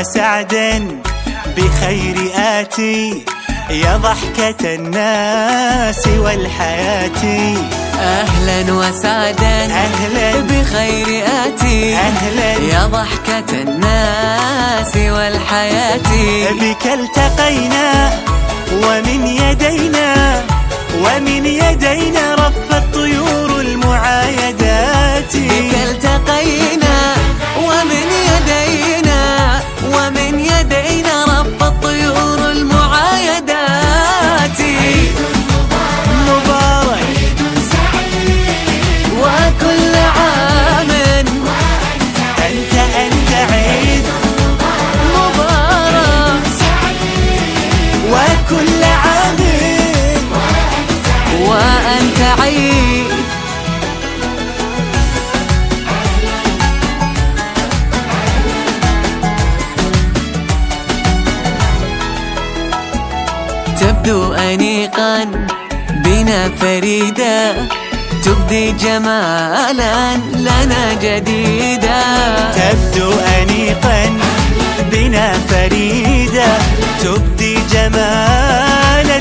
وسعدا بخير آتي يا ضحكة الناس والحياة. أهلا وسعدا أهلا بخير آتي أهلا يا ضحكة الناس والحياة. بك التقينا ومن يدينا رفت طيور المعايدات. بك التقينا ومن يدينا رفت طيور المعايدات. مبارك وكل عام أنت عيد مبارك وكل عام وأنت عيد. تبدو أنيقا بنا فريدا، تبدي جمالا لنا جديدا. تبدو أنيقا بنا فريدة، تبدي جمالا